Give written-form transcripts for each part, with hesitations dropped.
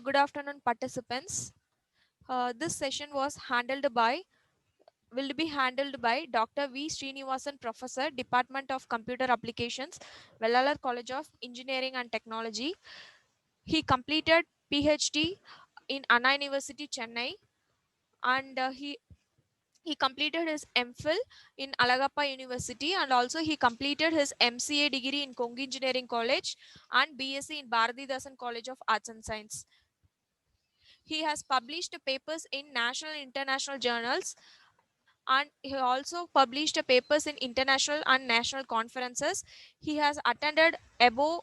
Good afternoon, participants. This session will be handled by Dr. V. Srinivasan, Professor, Department of Computer Applications, Vellalar College of Engineering and Technology. He completed PhD in Anna University, Chennai, and he completed his MPhil in Alagappa University, and also he completed his MCA degree in Kongi Engineering College and BSc in Bharathidasan College of Arts and Science. He has published papers in national and international journals, and he also published papers in international and national conferences. He has attended above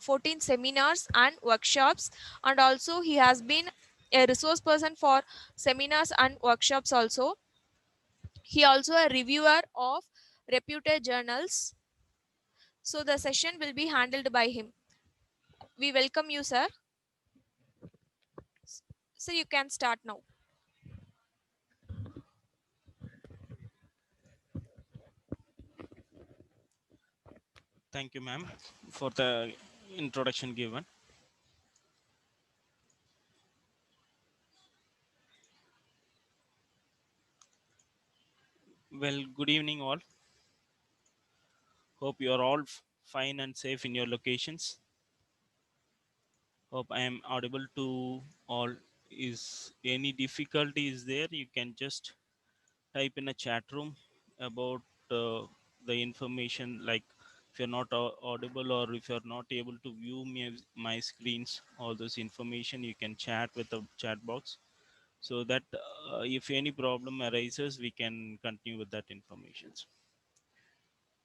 14 seminars and workshops, and also he has been a resource person for seminars and workshops also. He also a reviewer of reputed journals. So the session will be handled by him. We welcome you, sir. So you can start now. Thank you, ma'am, for the introduction given. Well, good evening, all. Hope you are all fine and safe in your locations. Hope I am audible to all. Is any difficulty is there? You can just type in a chat room about the information. Like if you're not audible or if you're not able to view my screens, all this information you can chat with the chat box, so that if any problem arises we can continue with that information.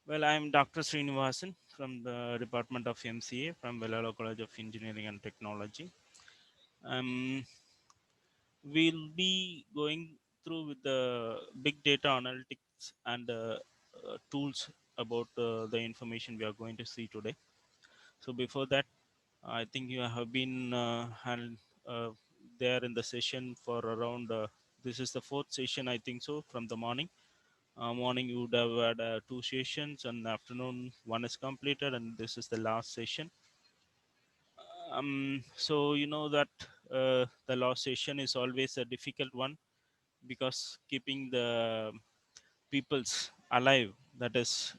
Well, I'm Dr. Srinivasan from the Department of MCA from Vellalar College of Engineering and Technology. We'll be going through with the big data analytics and tools about the information we are going to see today. So before that, I think you have been uh, there in the session for around this is the fourth session, I think so, from the morning. Morning you would have had two sessions, and afternoon one is completed, and this is the last session. So you know that the last session is always a difficult one, because keeping the peoples alive, that is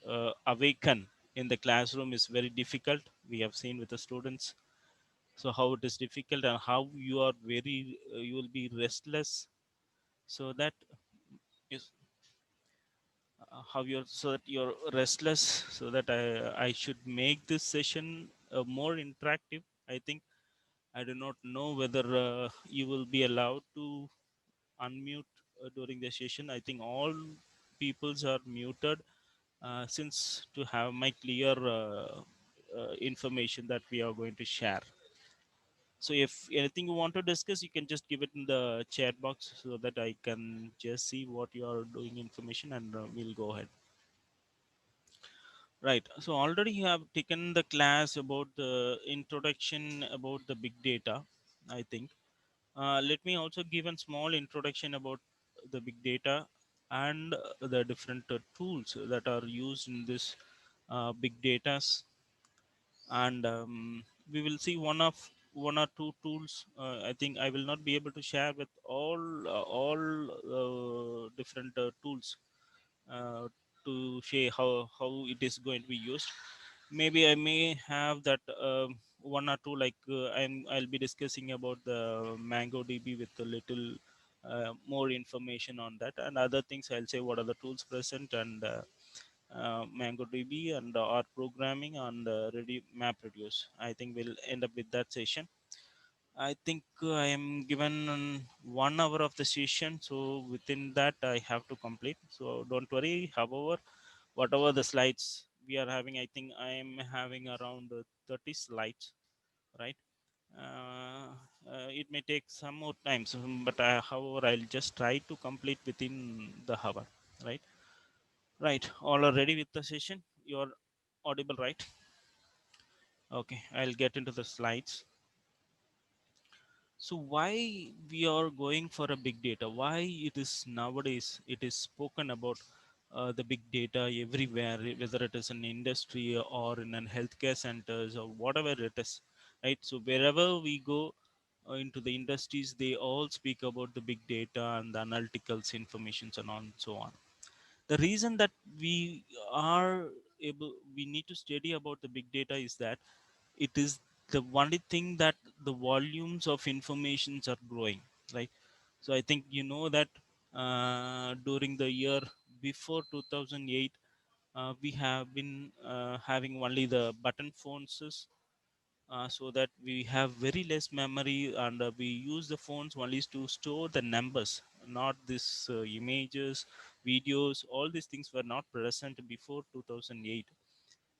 awaken in the classroom, is very difficult. We have seen with the students, so how it is difficult and how you are very you will be restless, so that is how you're so that you're restless, so that I should make this session more interactive. I think I do not know whether you will be allowed to unmute during the session. I think all peoples are muted, since to have my clear information that we are going to share. So if anything you want to discuss, you can just give it in the chat box, so that I can just see what you are doing information, and we'll go ahead. Right. So already you have taken the class about the introduction about the big data, I think. Let me also give a small introduction about the big data and the different tools that are used in this big data. And we will see one or two tools. I think I will not be able to share with all different tools uh, to share how it is going to be used. Maybe I may have that one or two, like I'll be discussing about the MongoDB with a little more information on that, and other things I'll say what are the tools present, and MongoDB and R programming and ready MapReduce. I think we'll end up with that session. I think I am given 1 hour of the session, so within that I have to complete. So don't worry. However, whatever the slides we are having, I think I am having around 30 slides, right? Uh, it may take some more time, so, but however, I'll just try to complete within the hour, right? Right. All are ready with the session. You're audible, right? Okay. I'll get into the slides. So why we are going for a big data? Why it is nowadays it is spoken about the big data everywhere, whether it is in industry or in an healthcare centers or whatever it is, right? So wherever we go, into the industries, they all speak about the big data and the analyticals informations and on so on. The reason that we are we need to study about the big data is that it is the only thing that the volumes of informations are growing, right? So I think you know that during the year before 2008, we have been having only the button phones, so that we have very less memory, and we use the phones only to store the numbers, not this images, videos. All these things were not present before 2008.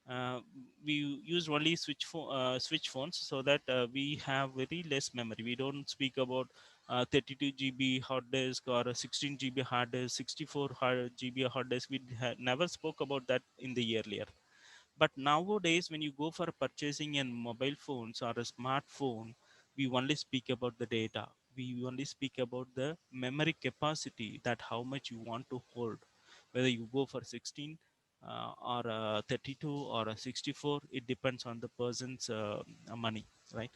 uh, we use only switch phones, so that we have very less memory. We don't speak about 32 GB hard disk or a 16 GB hard disk, 64 GB hard disk. We never spoke about that in the earlier. But nowadays, when you go for purchasing a mobile phones or a smartphone, we only speak about the data. We only speak about the memory capacity, that how much you want to hold. Whether you go for 16 or 32 or a 64, it depends on the person's money, right?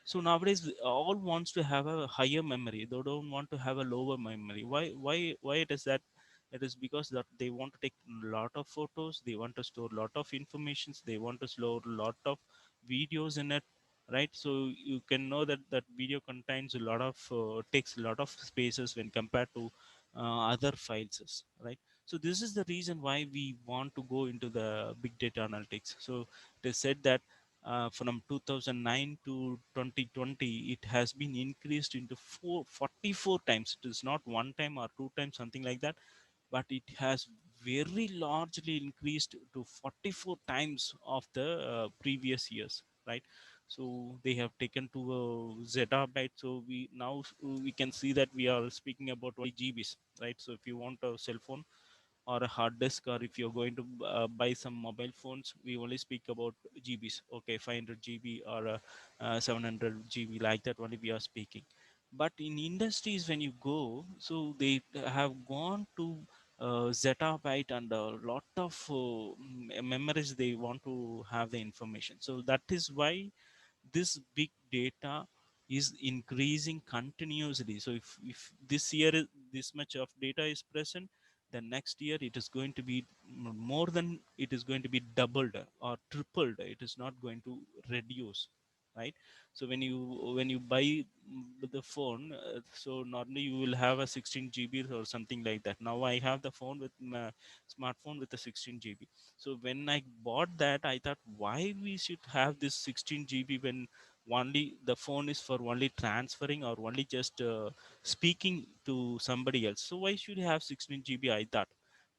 So nowadays, all wants to have a higher memory. They don't want to have a lower memory. Why it is that? It is because that they want to take a lot of photos. They want to store a lot of informations. They want to store a lot of videos in it, right? So you can know that that video contains a lot of takes a lot of spaces when compared to other files, right? So this is the reason why we want to go into the big data analytics. So it is said that from 2009 to 2020, it has been increased into 44 times. It is not one time or two times, something like that, but it has very largely increased to 44 times of the previous years, right? So they have taken to a zettabyte. So we now we can see that we are speaking about only GBs, right? So if you want a cell phone or a hard disk, or if you're going to buy some mobile phones, we only speak about GBs. Okay, 500 GB or 700 GB, like that only we are speaking. But in industries, when you go, so they have gone to zettabyte and a lot of memories. They want to have the information. So that is why this big data is increasing continuously. So if this year this much of data is present, then next year it is going to be more than, it is going to be doubled or tripled. It is not going to reduce, right? So when you buy the phone, so normally you will have a 16 GB or something like that. Now I have the phone with my smartphone with a 16 GB. So when I bought that, I thought, why we should have this 16 GB when only the phone is for only transferring or only just speaking to somebody else. So why should you have 16 GB, I thought.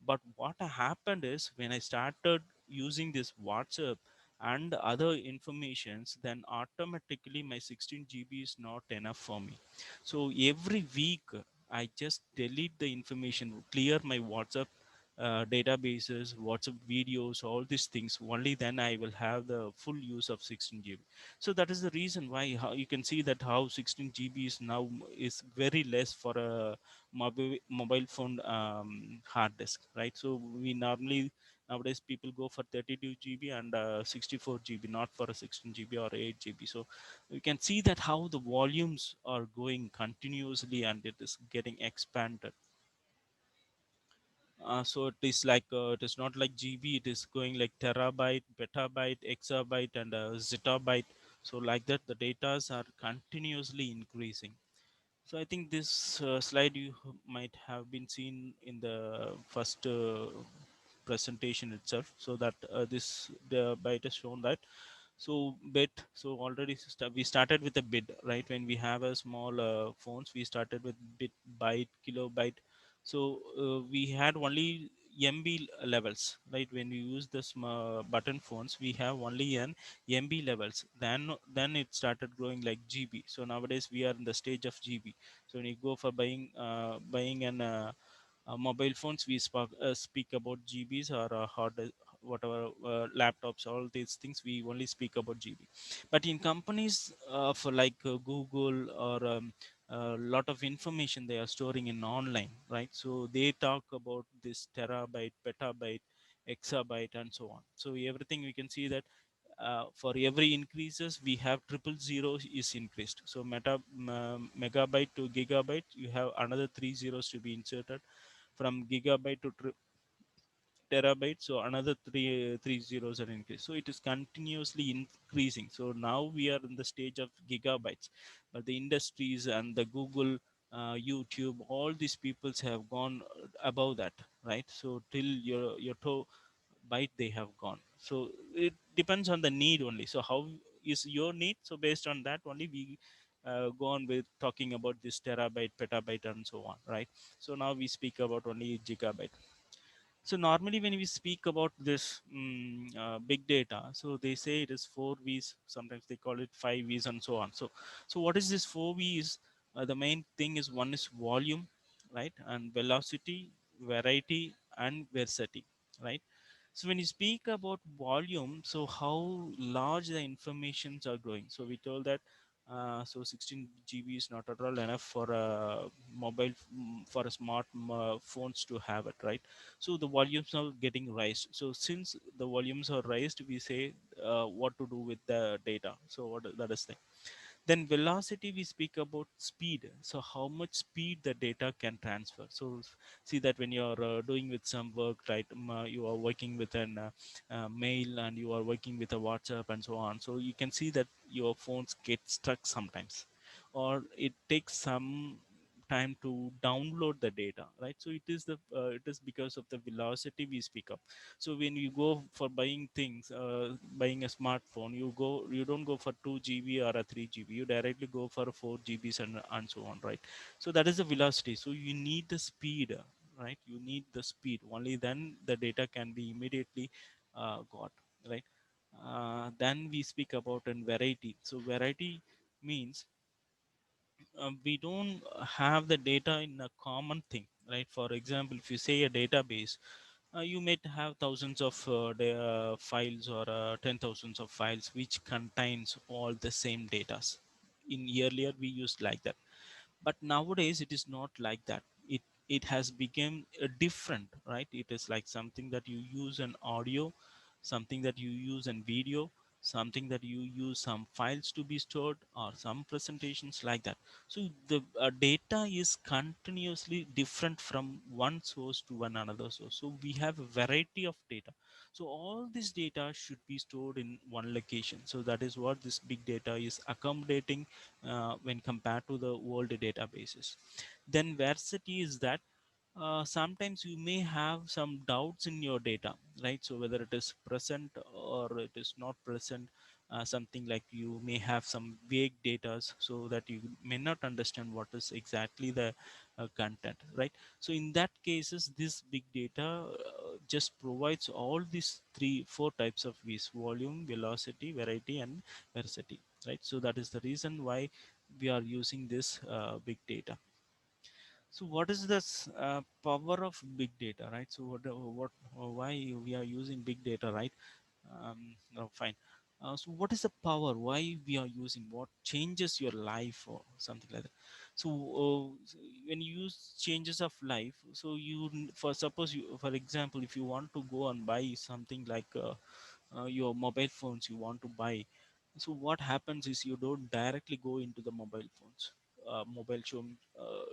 But what happened is, when I started using this WhatsApp and other informations, then automatically my 16 GB is not enough for me. So every week I just delete the information, clear my WhatsApp databases, WhatsApp videos, all these things. Only then I will have the full use of 16 GB. So that is the reason why, how you can see that how 16 GB is now is very less for a mobile phone hard disk, right? So we normally nowadays people go for 32 GB and 64 GB, not for a 16 GB or 8 GB. So you can see that how the volumes are going continuously and it is getting expanded. So it is like it is not like GB, it is going like terabyte, petabyte, exabyte, and zettabyte. So like that, the datas are continuously increasing. So I think this slide you might have been seen in the first presentation itself. So that this the byte is shown that. So bit, so already we started with a bit, right? When we have a small phones, we started with bit, byte, kilobyte. So we had only MB levels, right? When we use this button phones, we have only an MB levels. Then it started growing like GB. So nowadays we are in the stage of GB. So when you go for buying an mobile phones, we speak about GBs or whatever laptops, all these things we only speak about GB. But in companies for like Google or a lot of information they are storing in online, right? So they talk about this terabyte, petabyte, exabyte, and so on. So everything we can see that For every increases we have triple zero is increased. So megabyte to gigabyte, you have another three zeros to be inserted. From gigabyte to terabyte, so another three zeros are increased, so it is continuously increasing. So now we are in the stage of gigabytes, but the industries and the Google, YouTube, all these peoples have gone above that, right? So till your toe bite they have gone. So it depends on the need only. So how is your need? So based on that only we go on with talking about this terabyte, petabyte, and so on, right? So now we speak about only gigabyte. So normally when we speak about this big data, so they say it is four V's. Sometimes they call it five V's and so on. So what is this four V's? The main thing is one is volume, right, and velocity, variety, and veracity, right. So when you speak about volume, so how large the informations are growing. So we told that so 16 GB is not at all enough for a for a smart phones to have it, right? So the volumes are getting raised. So since the volumes are raised, we say what to do with the data. So what that is thing. Then velocity, we speak about speed. So how much speed the data can transfer. So see that when you are doing with some work, right, you are working with an mail, and you are working with a WhatsApp and so on. So you can see that your phones get stuck sometimes, or it takes some time to download the data, right? So it is because of the velocity we speak of. So when you go for buying things, buying a smartphone, you don't go for 2 GB or a 3 GB, you directly go for 4 GBs and so on, right? So that is the velocity. So you need the speed, right? You need the speed, only then the data can be immediately got, right. Then we speak about an variety. So variety means we don't have the data in a common thing, right? For example, if you say a database, you might have thousands of files, or 10 thousands of files which contains all the same data. In earlier we used like that, but nowadays it is not like that. It has become different, right? It is like something that you use an audio, something that you use an video, something that you use some files to be stored, or some presentations like that. So the data is continuously different from one source to one another source. So we have a variety of data. So all this data should be stored in one location. So that is what this big data is accommodating when compared to the old databases. Then veracity is that sometimes you may have some doubts in your data, right? So whether it is present or it is not present, something like you may have some vague data, so that you may not understand what is exactly the content, right? So in that cases, this big data just provides all these three four types of V's: volume, velocity, variety, and veracity, right? So that is the reason why we are using this big data. So what is this power of big data, right? So why we are using big data, right? No, fine. So what is the power? Why we are using? What changes your life or something like that? So when you use changes of life, so for suppose you, for example, if you want to go and buy something like your mobile phones you want to buy, so what happens is you don't directly go into the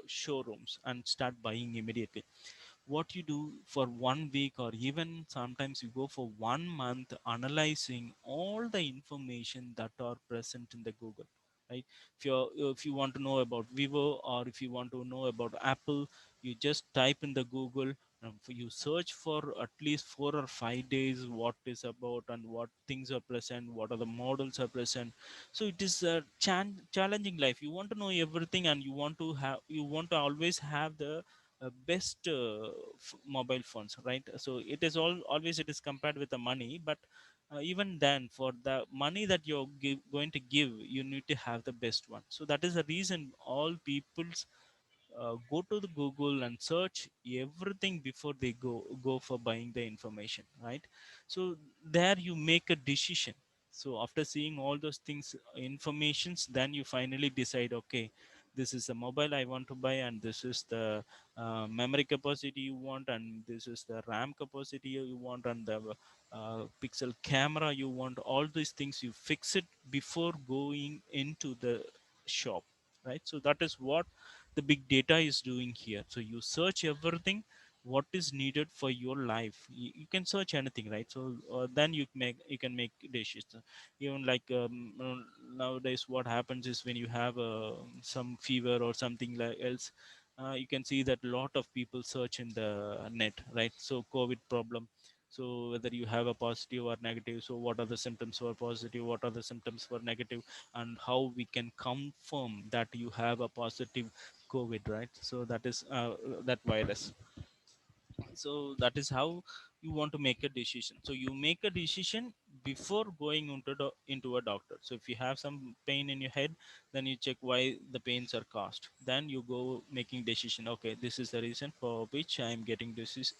showrooms and start buying immediately. What you do for 1 week, or even sometimes you go for 1 month, analyzing all the information that are present in the Google, right? If you want to know about Vivo, or if you want to know about Apple, you just type in the Google. You search for at least 4 or 5 days what is about and what things are present, what are the models are present. So it is a challenging life. You want to know everything, and you want to always have the best mobile phones, right? So it is always it is compared with the money, but even then, for the money that you're going to give, you need to have the best one. So that is the reason all people go to the Google and search everything before they go for buying the information, right? So there you make a decision. So after seeing all those things, informations, then you finally decide, okay, this is the mobile I want to buy, and this is the memory capacity you want, and this is the RAM capacity you want, and the pixel camera you want. All these things you fix it before going into the shop, right? So that is what the big data is doing here. So you search everything what is needed for your life. You can search anything, right? So then you can make decisions. Even like nowadays what happens is when you have some fever or something like else, you can see that a lot of people search in the net, right? So COVID problem, so whether you have a positive or negative, so what are the symptoms for positive, what are the symptoms for negative, and how we can confirm that you have a positive COVID, right? So that is that virus. So that is how you want to make a decision. So you make a decision before going into a doctor. So if you have some pain in your head, then you check why the pains are caused, then you go making decision. Okay, this is the reason for which I am getting this is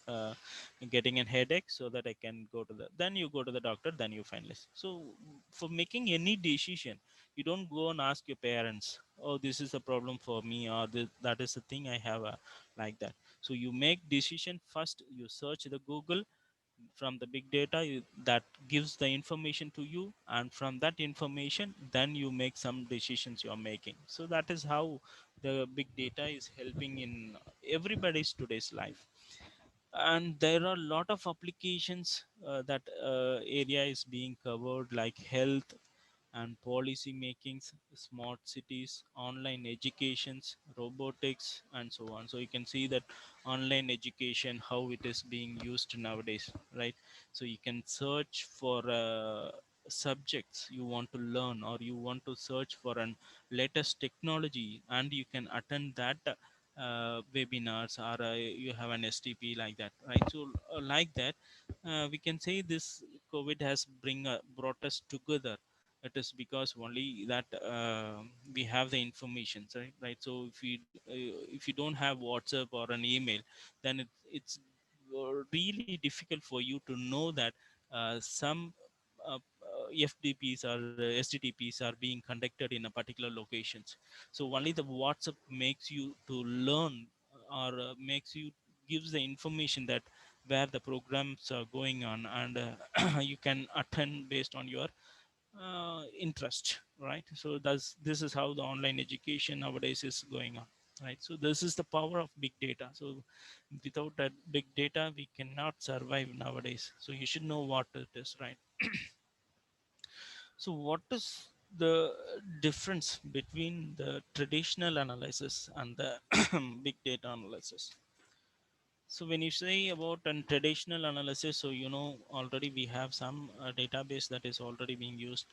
getting a headache, so that I can go to the, then you go to the doctor, then you finalize. So for making any decision, you don't go and ask your parents, oh, this is a problem for me, or this, that is the thing I have, like that. So you make decision first, you search the Google. From the big data that gives the information to you, and from that information then you make some decisions you are making. So that is how the big data is helping in everybody's today's life. And there are a lot of applications that area is being covered, like health and policy makings, smart cities, online educations, robotics, and so on. So you can see that online education, how it is being used nowadays, right? So you can search for subjects you want to learn, or you want to search for an latest technology, and you can attend that webinars, or you have an STP, like that, right? So like that, we can say this COVID has brought us together. It is because only that we have the information, right? So if you don't have WhatsApp or an email, then it's really difficult for you to know that some FDPs or STTPs are being conducted in a particular locations. So only the WhatsApp makes you to learn, or makes you gives the information that where the programs are going on, and you can attend based on your interest, right? So that's this is how the online education nowadays is going on, right? So this is the power of big data. So without that big data we cannot survive nowadays. So you should know what it is, right? So what is the difference between the traditional analysis and the big data analysis? So when you say about a traditional analysis, so you know already we have some database that is already being used.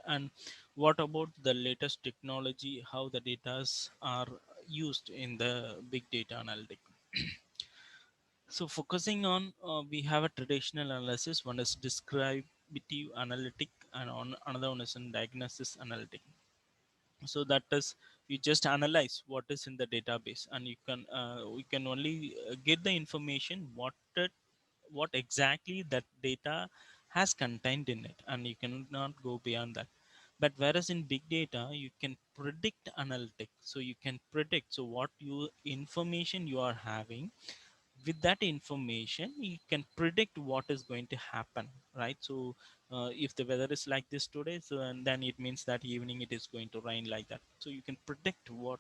And what about the latest technology, how the data are used in the big data analytic? So focusing on we have a traditional analysis, one is descriptive analytic, and on another one is in diagnosis analytic. So that is, you just analyze what is in the database, and you can we can only get the information what exactly that data has contained in it, and you cannot go beyond that. But whereas in big data you can predict analytics, so you can predict, so what you information you are having, with that information you can predict what is going to happen, right? So if the weather is like this today, so and then it means that evening it is going to rain, like that. So you can predict what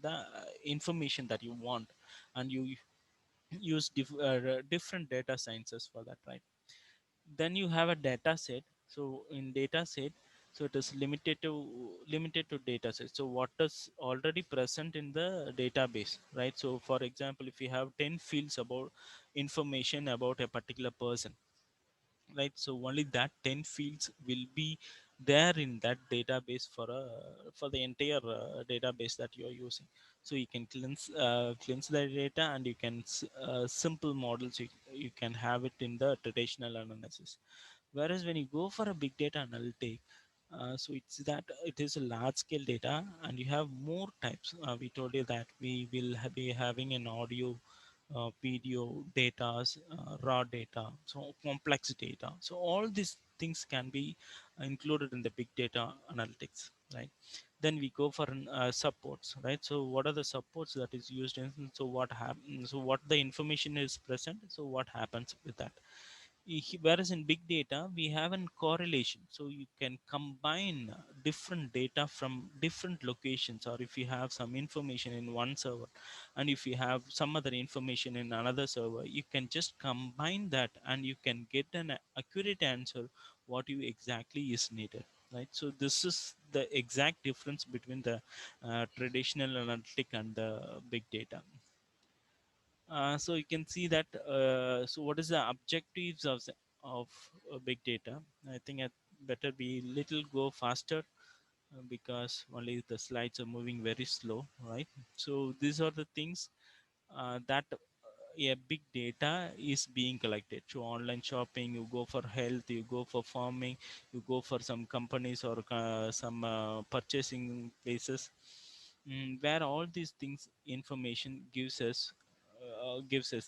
the information that you want, and you use different data sciences for that, right? Then you have a data set. So in data set, so it is limited to data set, so what is already present in the database, right? So for example, if you have 10 fields about information about a particular person, right? So only that 10 fields will be there in that database for the entire database that you are using. So you can cleanse the data, and you can simple models, you can have it in the traditional analysis. Whereas when you go for a big data analytic, so it's that it is a large scale data, and you have more types. We told you that we will be having an audio, video data, raw data, so complex data. So all these things can be included in the big data analytics, right? Then we go for supports, right? So what are the supports that is used in, so what happens, so what the information is present, so what happens with that. Whereas in big data we have a correlation, so you can combine different data from different locations, or if you have some information in one server and if you have some other information in another server, you can just combine that and you can get an accurate answer what you exactly is needed, right? So this is the exact difference between the traditional analytic and the big data. So you can see that. So what is the objectives of big data? I think I better be little go faster because only the slides are moving very slow, right? So these are the things that a big data is being collected. So online shopping, you go for health, you go for farming, you go for some companies or some purchasing places, where all these things information gives us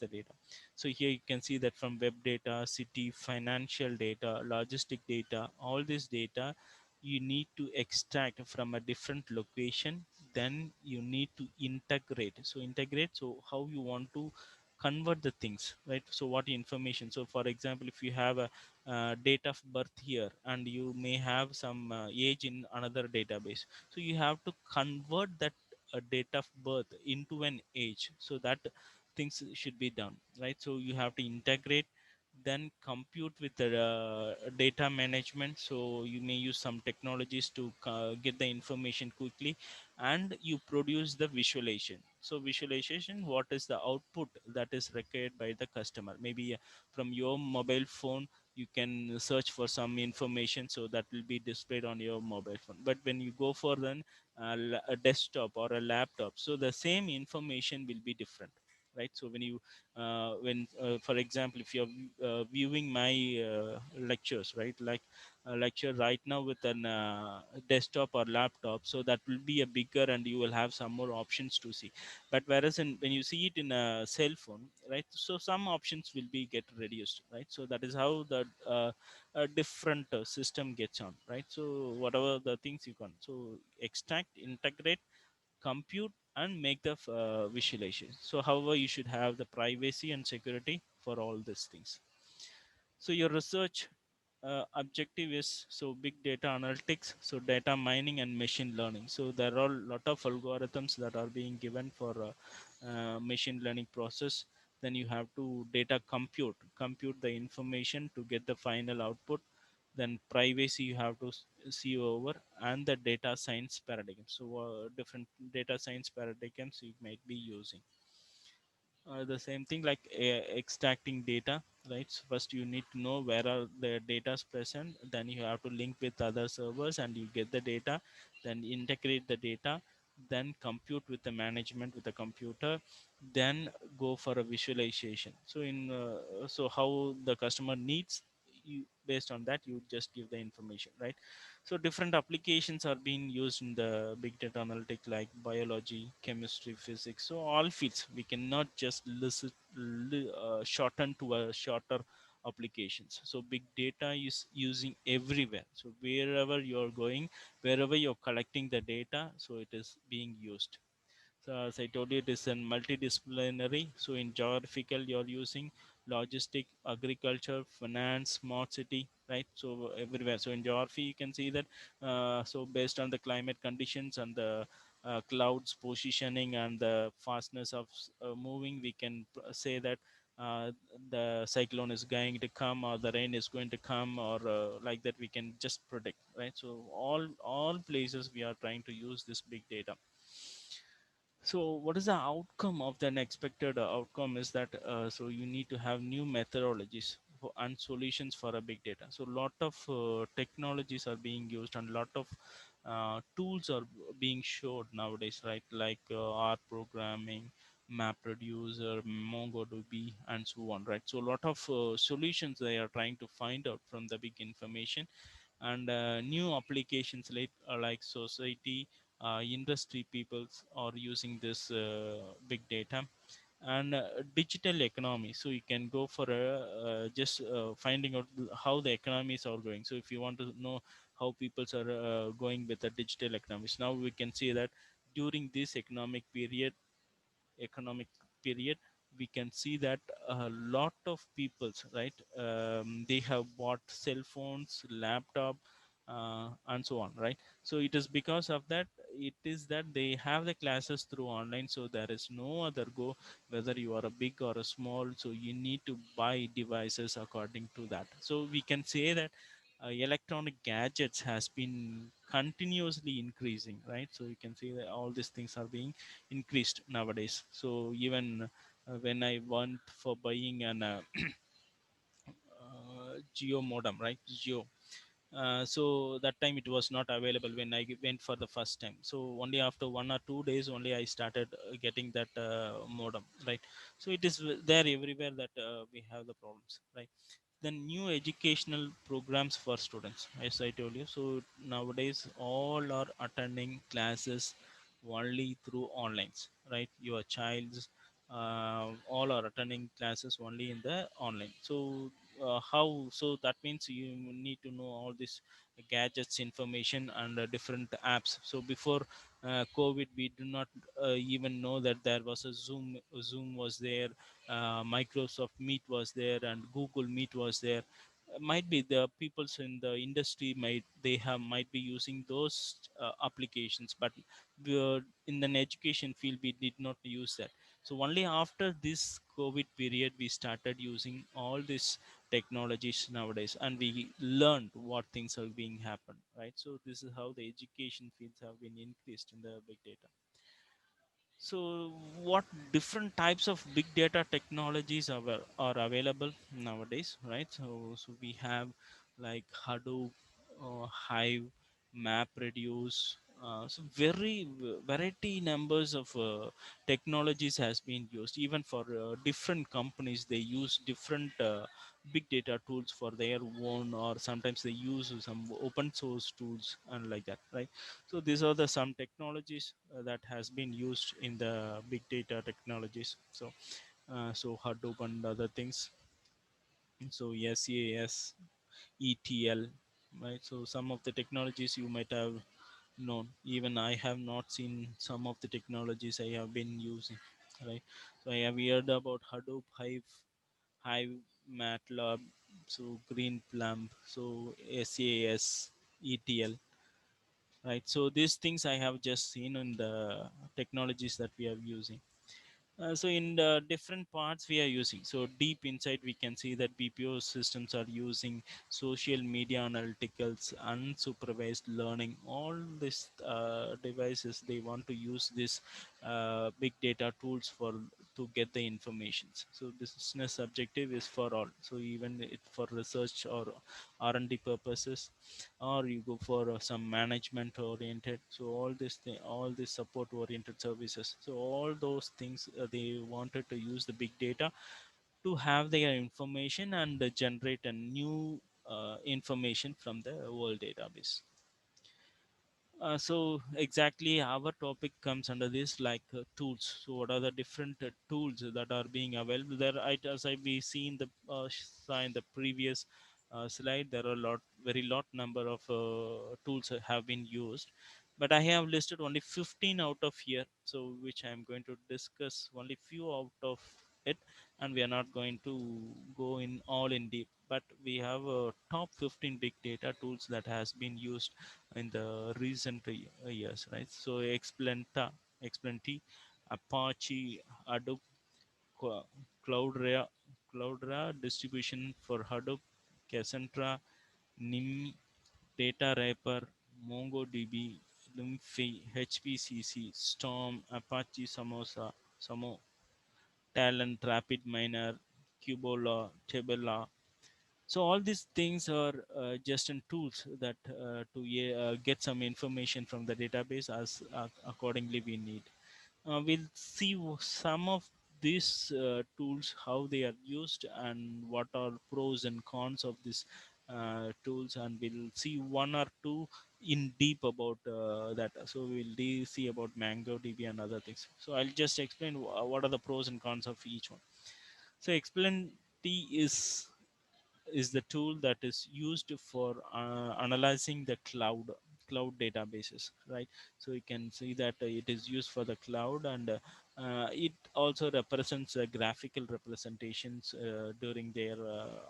the data. So here you can see that from web data, city, financial data, logistic data, all this data you need to extract from a different location, then you need to integrate. So integrate, so how you want to convert the things, right? So what information, so for example, if you have a date of birth here and you may have some age in another database, so you have to convert that date of birth into an age, so that things should be done, right? So you have to integrate, then compute with the data management. So you may use some technologies to get the information quickly, and you produce the visualization. So visualization, what is the output that is required by the customer? Maybe from your mobile phone you can search for some information, so that will be displayed on your mobile phone. But when you go for then a desktop or a laptop, so the same information will be different, right? So when you when for example, if you're viewing my lectures, right, like a lecture right now with an desktop or laptop, so that will be a bigger and you will have some more options to see. But whereas when you see it in a cell phone, right, so some options will be get reduced, right? So that is how the different system gets on, right? So whatever the things you can, so extract, integrate, compute, and make the visualization. So however you should have the privacy and security for all these things. So your research objective is, so big data analytics, so data mining and machine learning. So there are a lot of algorithms that are being given for machine learning process. Then you have to data compute the information to get the final output. Then privacy you have to see over, and the data science paradigm. So different data science paradigms you might be using. The same thing like extracting data, right? So first you need to know where are the data present, then you have to link with other servers and you get the data, then integrate the data, then compute with the management with the computer, then go for a visualization. So in so how the customer needs, you based on that you just give the information, right? So different applications are being used in the big data analytic, like biology, chemistry, physics. So all fields we cannot just shorten to a shorter applications. So big data is using everywhere. So wherever you're going, wherever you're collecting the data, so it is being used. So as I told you, it is a multidisciplinary. So in geographical, you're using logistic, agriculture, finance, smart city, right? So everywhere. So in geography, you can see that. So based on the climate conditions and the clouds positioning and the fastness of moving, we can say that uh, the cyclone is going to come or the rain is going to come, or like that we can just predict, right? So all places we are trying to use this big data. So what is the outcome of the unexpected outcome is that so you need to have new methodologies and solutions for a big data. So lot of technologies are being used and lot of tools are being showed nowadays, right? Like R programming, MAPREDUCE, or MONGODB, and so on, right? So a lot of solutions they are trying to find out from the big information, and new applications like society, industry peoples are using this big data. and digital economy. So you can go for a just finding out how the economies are going. So if you want to know how people are going with the digital economies, now we can see that during this economic period, we can see that a lot of peoples, right, they have bought cell phones, laptop, and so on, right? So it is because of that, it is that they have the classes through online, so there is no other go, whether you are a big or a small, so you need to buy devices according to that. So we can say that electronic gadgets has been continuously increasing, right? So you can see that all these things are being increased nowadays. So even when I went for buying an geo modem, right, geo, so that time it was not available when I went for the first time. So only after 1 or 2 days only I started getting that modem, right? So it is there everywhere that we have the problems, right? The new educational programs for students, as I told you. So nowadays all are attending classes only through onlines, right? Your child's all are attending classes only in the online. So how, so that means you need to know all this gadgets information and different apps. So before covid, we do not even know that there was a zoom was there, microsoft meet was there, and google meet was there. Might be the peoples in the industry might they have might be using those applications, but in an education field we did not use that. So only after this covid period we started using all these technologies nowadays, and we learned what things are being happened, right? So this is how the education fields have been increased in the big data. So what different types of big data technologies are available nowadays, right? So we have like hadoop, hive, mapreduce. So variety numbers of technologies has been used. Even for different companies they use different big data tools for their own, or sometimes they use some open source tools and like that, right? So these are the some technologies that has been used in the big data technologies. So so Hadoop and other things. So SAS, ETL, right? So some of the technologies you might have known. Even I have not seen some of the technologies I have been using, right? So I have heard about Hadoop, Hive, MATLAB, so Green Plum, so SAS, ETL, right? So these things I have just seen in the technologies that we are using. So in the different parts we are using, so deep inside we can see that BPO systems are using social media analyticals, unsupervised learning, all these devices they want to use this big data tools for to get the informations. So business objective is for all, so even it for research or R&D purposes, or you go for some management oriented. So all this thing, all this support oriented services, so all those things they wanted to use the big data to have their information and generate a new information from the world database. So exactly our topic comes under this like tools. So what are the different tools that are being available there? As I we see in the saw in the previous slide, there are a lot, very lot number of tools have been used, but I have listed only 15 out of here. So which I am going to discuss only few out of it, and we are not going to go in all in deep. But we have top 15 big data tools that has been used in the recent years, right? So Xplenty, Apache, Hadoop, Cl- Cloudera, Cloudera Distribution for Hadoop, Cassandra, NIM, Datawrapper, MongoDB, Lumpy, HPCC, Storm, Apache Samo, Talent, Rapid Miner, Cubola, Tabela. So all these things are just in tools that to get some information from the database as accordingly we need. We'll see some of these tools how they are used and what are pros and cons of these tools, and we'll see one or two in deep about that. So see about MongoDB and other things. So I'll just explain what are the pros and cons of each one. So Xplenty is the tool that is used for analyzing the cloud databases, right? So you can see that it is used for the cloud, and it also represents graphical representations during their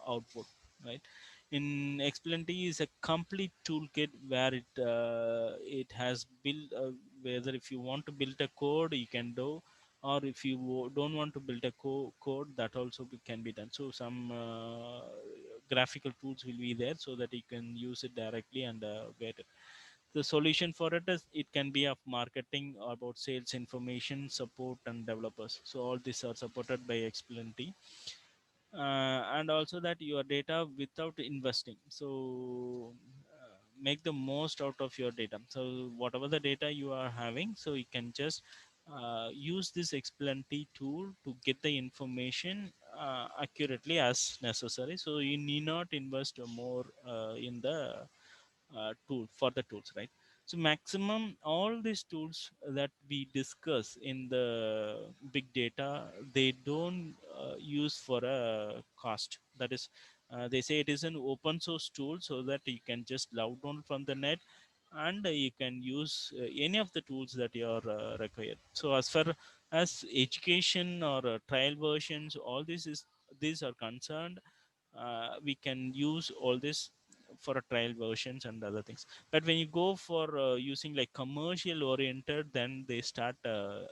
output, right? In Xplenty is a complete toolkit where it has built whether if you want to build a code you can do, or if you don't want to build a code, that also can be done. So some graphical tools will be there so that you can use it directly and get it. The solution for it is it can be of marketing, about sales information, support, and developers. So all these are supported by Xplenty. And also that your data without investing. So make the most out of your data. So whatever the data you are having, so you can just use this Xplenty tool to get the information accurately as necessary. So you need not invest more in the tool for the tools, right? So maximum all these tools that we discuss in the big data, they don't use for a cost. That is, they say it is an open source tool so that you can just download from the net, and you can use any of the tools that you are required. So as far as education or trial versions, all this is these are concerned, we can use all this for a trial versions and other things. But when you go for using like commercial oriented, then they start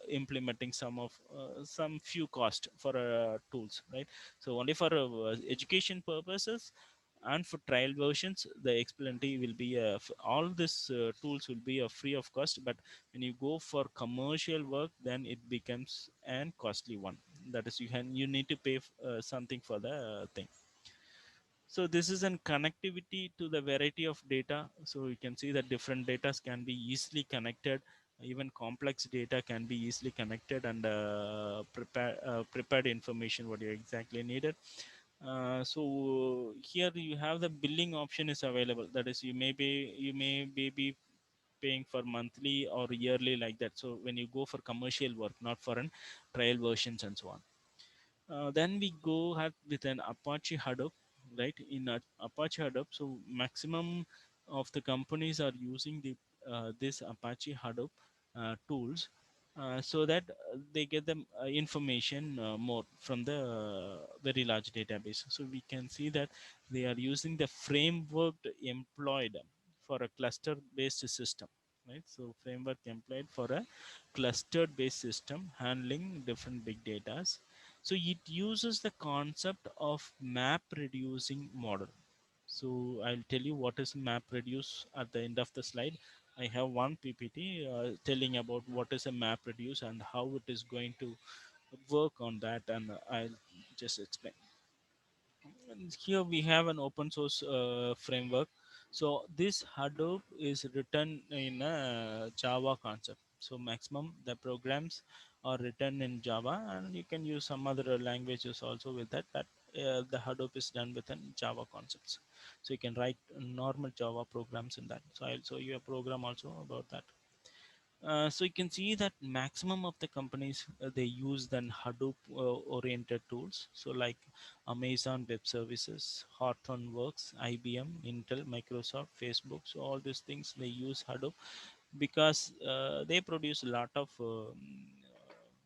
implementing some few cost for tools, right? So only for education purposes and for trial versions, the Xplenty will be all these tools will be free of cost. But when you go for commercial work, then it becomes an costly one. That is, you need to pay something for the thing. So this is an connectivity to the variety of data. So you can see that different data can be easily connected. Even complex data can be easily connected, and prepared information what you exactly needed. So here you have the billing option is available. That is, you may be paying for monthly or yearly like that. So when you go for commercial work, not for an trial versions and so on. Then we go ahead with an Apache Hadoop, right? In Apache Hadoop, so maximum of the companies are using the this Apache Hadoop tools, so that they get the information more from the very large database. So we can see that they are using the framework employed for a cluster-based system, right? So framework employed for a clustered-based system handling different big data. So it uses the concept of map reducing model. So I'll tell you what is map reduce at the end of the slide. I have one PPT telling about what is a map reduce and how it is going to work on that, and I'll just explain. And here we have an open source framework. So this Hadoop is written in a Java concept. So maximum the programs are written in Java, and you can use some other languages also with that, but the Hadoop is done within Java concepts. So you can write normal Java programs in that. So I'll show you a program also about that. So you can see that maximum of the companies they use then Hadoop oriented tools. So like Amazon Web Services, Hortonworks, IBM, Intel, Microsoft, Facebook. So all these things they use Hadoop because they produce a lot of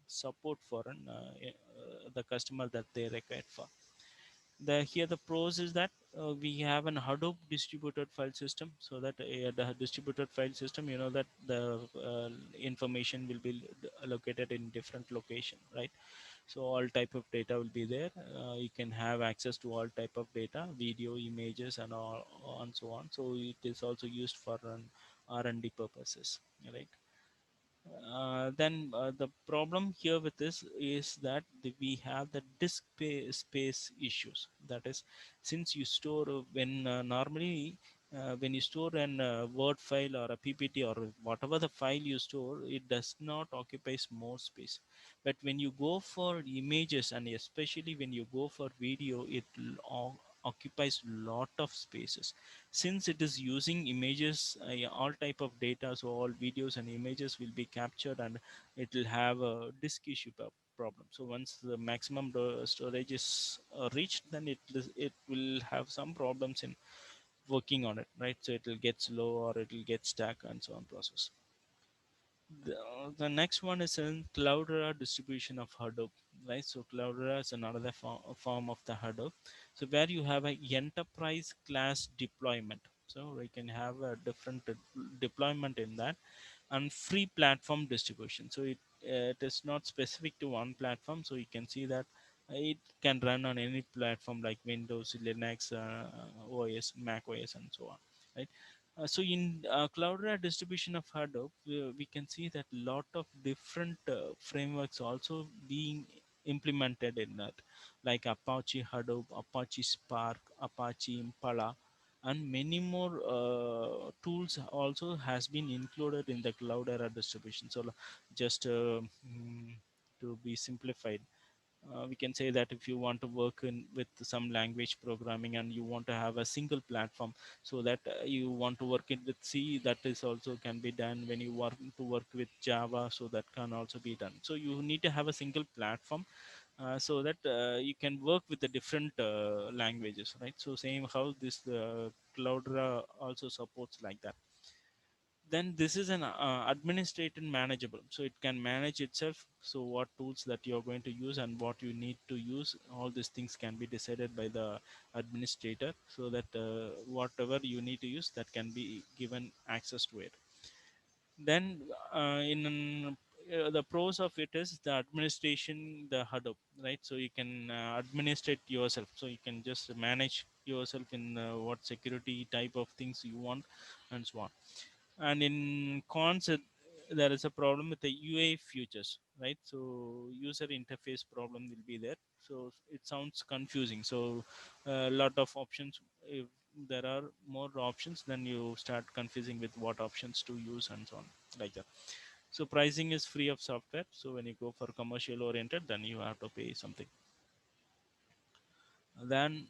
support for the customer that they require for. Here the pros is that we have an Hadoop distributed file system, so that the distributed file system, you know that the information will be located in different location, right? So all type of data will be there. You can have access to all type of data, video, images, and all and so on. So it is also used for an R&D purposes, right? Then the problem here with this is that we have the disk space issues. That is, since you store when normally when you store an Word file or a PPT or whatever the file you store, it does not occupies more space. But when you go for images, and especially when you go for video, it occupies lot of spaces. Since it is using images, yeah, all type of data, so all videos and images will be captured, and it will have a disk issue problem. So once the maximum storage is reached, then it will have some problems in working on it, right? So it will get slow or it will get stuck and so on process. The next one is in Cloudera distribution of Hadoop, right? So Cloudera is another form of the Hadoop. So where you have a enterprise class deployment. So we can have a different deployment in that, and free platform distribution. So it is not specific to one platform. So you can see that it can run on any platform like Windows, Linux, OS, Mac OS, and so on, right? So in Cloudera distribution of Hadoop, we can see that lot of different frameworks also being implemented in that, like Apache Hadoop, Apache Spark, Apache Impala, and many more tools also has been included in the Cloudera distribution. So just to be simplified, we can say that if you want to work in with some language programming and you want to have a single platform, so that you want to work it with C, that is also can be done. When you want to work with Java, so that can also be done. So you need to have a single platform, so that you can work with the different languages, right? So same how this Cloudera also supports like that. Then this is an administrated manageable, so it can manage itself. So what tools that you're going to use and what you need to use, all these things can be decided by the administrator, so that whatever you need to use, that can be given access to it. Then in the pros of it is the administration, the Hadoop, right? So you can administrate yourself, so you can just manage yourself in what security type of things you want and so on. And in cons, there is a problem with the UI features, right? So user interface problem will be there. So it sounds confusing. So a lot of options. If there are more options, then you start confusing with what options to use and so on, like that. So pricing is free of software. So when you go for commercial oriented, then you have to pay something. Then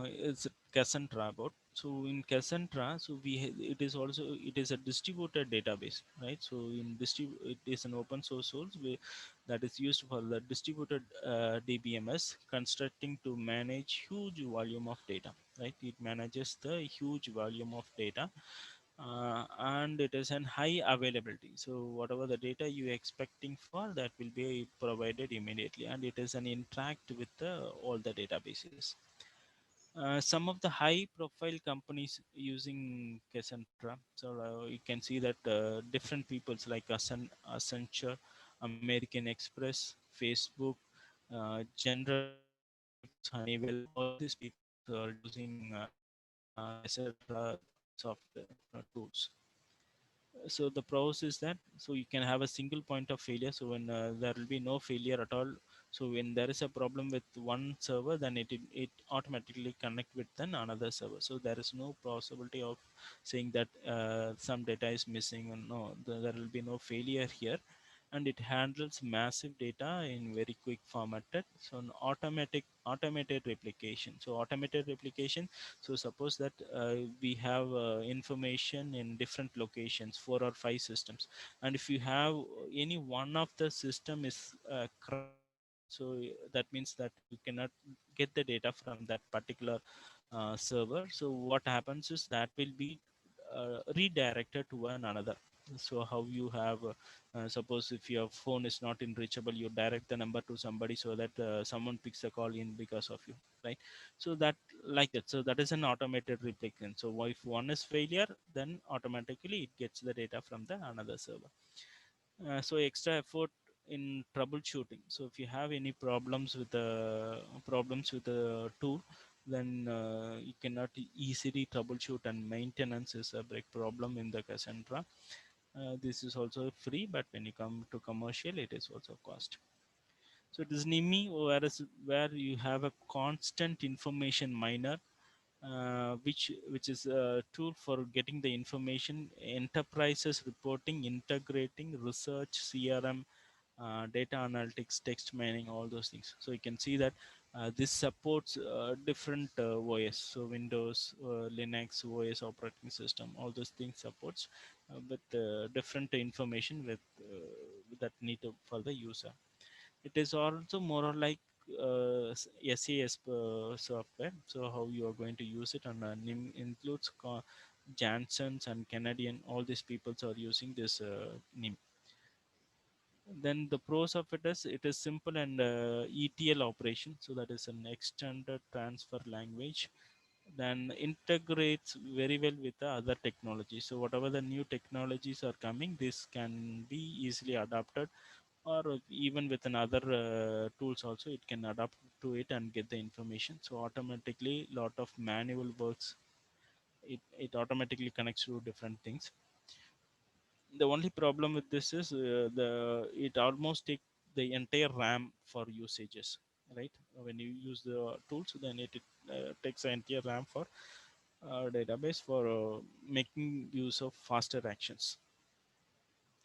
it's Cassandra about. So in Cassandra, so it is also, it is a distributed database, right? So it is an open source tools that is used for the distributed DBMS constructing to manage huge volume of data, right? It manages the huge volume of data, and it is an high availability. So whatever the data you expecting for, that will be provided immediately, and it is an interact with all the databases. Some of the high profile companies using Cassandra. So you can see that different peoples like Accenture, American Express, Facebook, General Electrics, Honeywell, all these peoples are using Cassandra software tools. So the pros is that, so you can have a single point of failure. So when there will be no failure at all, so when there is a problem with one server, then it automatically connect with then another server. So there is no possibility of saying that some data is missing, or no, there will be no failure here. And it handles massive data in very quick formatted. So an automated replication. So automated replication, so suppose that we have information in different locations, 4 or 5 systems, and if you have any one of the system is crashed, so that means that you cannot get the data from that particular server. So what happens is that will be redirected to another. So how you have suppose if your phone is not in reachable, you direct the number to somebody, so that someone picks the call in because of you, right? So that, like that, so that is an automated replication. So if one is failure, then automatically it gets the data from the another server. So extra effort in troubleshooting. So if you have any problems with the tool, then you cannot easily troubleshoot, and maintenance is a big problem in the Cassandra. This is also free, but when you come to commercial, it is also cost. So it is NIMI, where you have a constant information miner, which is a tool for getting the information, enterprises reporting, integrating research, CRM, data analytics, text mining, all those things. So you can see that this supports different OS, so Windows, Linux, OS operating system, all those things supports with different information that need for the user. It is also more or like SAS software. So how you are going to use it, and NIM includes Jansons and Canadian. All these peoples are using this NIM. Then the pros of it is simple and ETL operation. So that is an extended transfer language. Then integrates very well with the other technologies. So whatever the new technologies are coming, this can be easily adapted, or even with another tools also it can adapt to it and get the information. So automatically lot of manual works, it automatically connects to different things. The only problem with this is the it almost take the entire RAM for usages, right? When you use the tools, then it takes the entire RAM for database for making use of faster actions.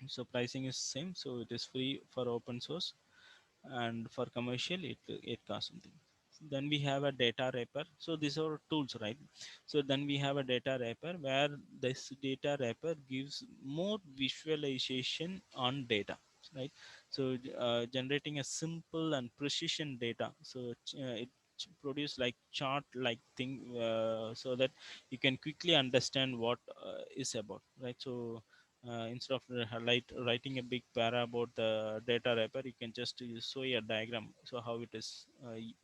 So pricing is same, so it is free for open source, and for commercial it costs something. Then we have a data wrapper. So these are tools, right? So then we have a data wrapper where this data wrapper gives more visualization on data, right? So generating a simple and precision data. So it produce like chart like thing, so that you can quickly understand what is about, right? So instead of writing a big para about the data wrapper, you can just show a diagram, so how it is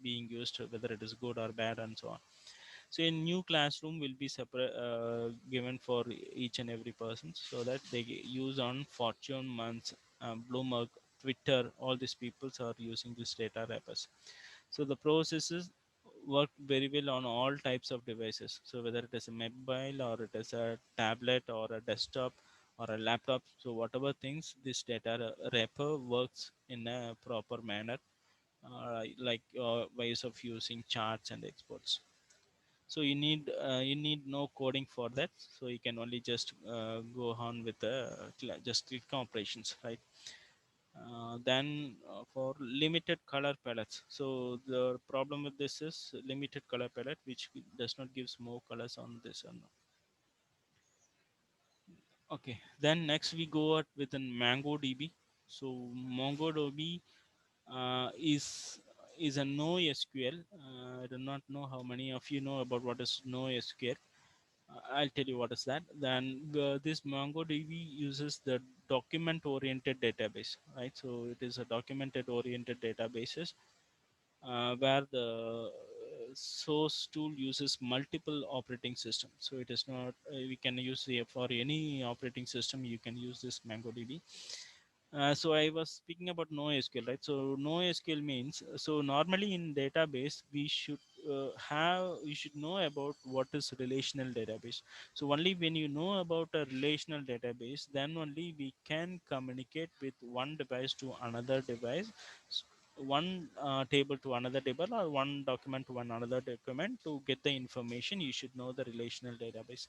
being used, whether it is good or bad, and so on. So a new classroom will be separate, given for each and every person, so that they use on Fortune months, Bloomberg, Twitter, all these peoples are using this data wrappers. So the processes work very well on all types of devices. So whether it is a mobile, or it is a tablet, or a desktop, or a laptop, so whatever things, this data wrapper works in a proper manner, like ways of using charts and exports. So you need no coding for that. So you can only just go on with the just click operations, right? Then for limited color palettes, so the problem with this is limited color palette, which does not gives more colors on this one. Okay, then next we go out with an MongoDB. So MongoDB is a NoSQL. I do not know how many of you know about what is NoSQL. I'll tell you what is that. Then this MongoDB uses the document-oriented database, right? So it is a documented-oriented databases, where the source tool uses multiple operating systems. So it is not we can use for any operating system. You can use this MongoDB. So I was speaking about NoSQL, right? So NoSQL means, so normally in database we should know about what is relational database. So only when you know about a relational database, then only we can communicate with one device to another device, s- one table to another table, or one document to one another document. To get the information, you should know the relational database.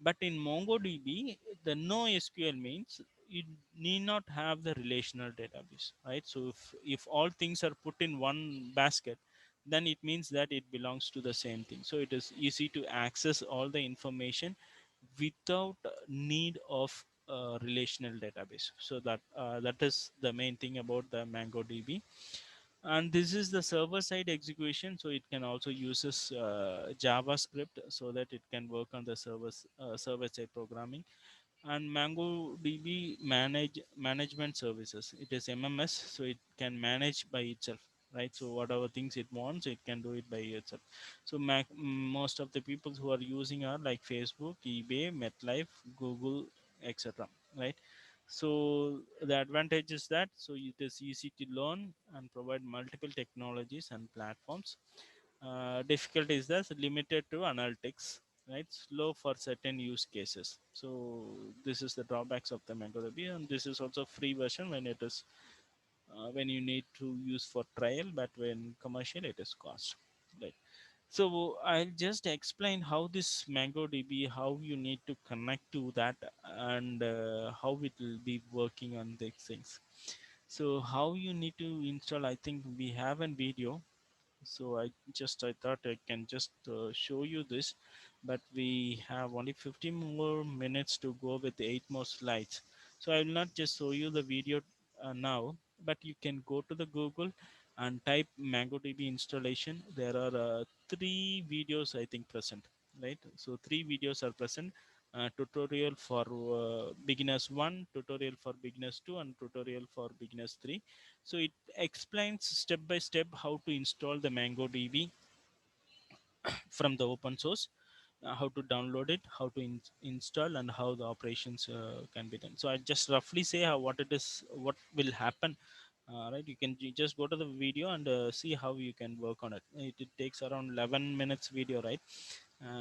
But in MongoDB, the NoSQL means you need not have the relational database, right? So if all things are put in one basket, then it means that it belongs to the same thing. So it is easy to access all the information without need of a relational database. So that is the main thing about the MongoDB. And this is the server side execution, so it can also uses JavaScript, so that it can work on the server side programming. And MongoDB management services, it is MMS, so it can manage by itself, right? So whatever things it wants, it can do it by itself. So most of the people who are using are like Facebook, eBay, MetLife, Google, etc., right? So the advantage is that, so it is easy to learn and provide multiple technologies and platforms. Difficulty is that limited to analytics, right? Slow for certain use cases. So this is the drawbacks of the MongoDB, and this is also free version when it is when you need to use for trial, but when commercial it is cost, right? So I'll just explain how this MongoDB, how you need to connect to that, and how it will be working on these things. So how you need to install, I think we have a video. So I thought I can just show you this, but we have only 15 more minutes to go with the 8 more slides. So I will not just show you the video now, but you can go to the Google and type MongoDB installation. There are three videos I think present, right? So three videos are present. Tutorial for beginners 1, tutorial for beginners 2, and tutorial for beginners 3. So it explains step by step how to install the MongoDB from the open source, how to download it, how to install, and how the operations can be done. So I just roughly say how what it is, what will happen. Right, you can just go to the video and see how you can work on it. It takes around 11 minutes video, right?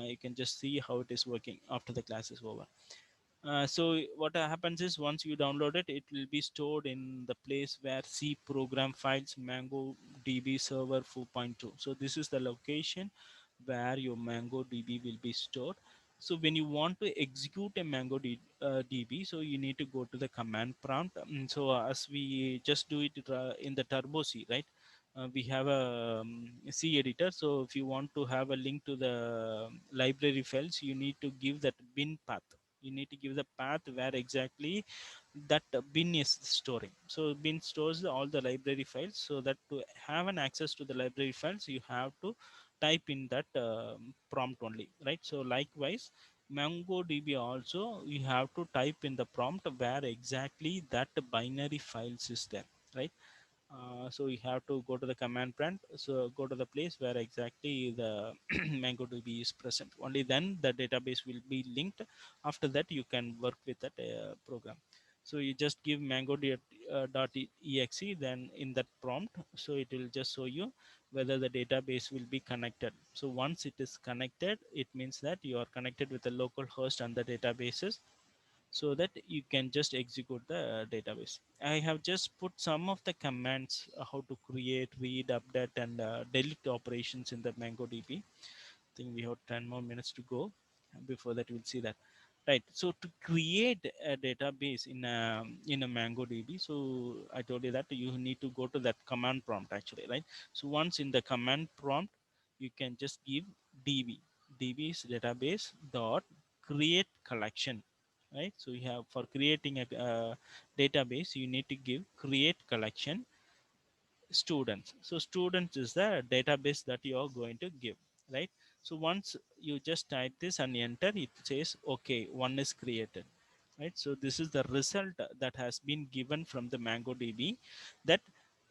You can just see how it is working after the class is over. So what happens is once you download it, it will be stored in the place where C program files MongoDB server 4.2. So this is the location where your MongoDB will be stored. So when you want to execute a MongoDB, so you need to go to the command prompt. So as we just do it in the Turbo C, right? We have a C editor. So if you want to have a link to the library files, you need to give that bin path. You need to give the path where exactly that bin is storing. So bin stores all the library files. So that to have an access to the library files, you have to type in that prompt only, right? So likewise, MongoDB also you have to type in the prompt where exactly that binary files is there, right? So you have to go to the command prompt. So go to the place where exactly the MongoDB is present. Only then the database will be linked. After that, you can work with that program. So you just give mango.exe, then in that prompt, so it will just show you whether the database will be connected. So once it is connected, it means that you are connected with the local host and the databases, so that you can just execute the database. I have just put some of the commands, how to create, read, update, and delete operations in the MongoDB. I think we have 10 more minutes to go. Before that, we'll see that. Right. So to create a database in a MongoDB, so I told you that you need to go to that command prompt actually, right? So once in the command prompt, you can just give db. Db is database dot create collection, right? So you have, for creating a database, you need to give create collection students. So students is the database that you are going to give, right? So once you just type this and enter, it says okay, one is created, right? So this is the result that has been given from the MongoDB, that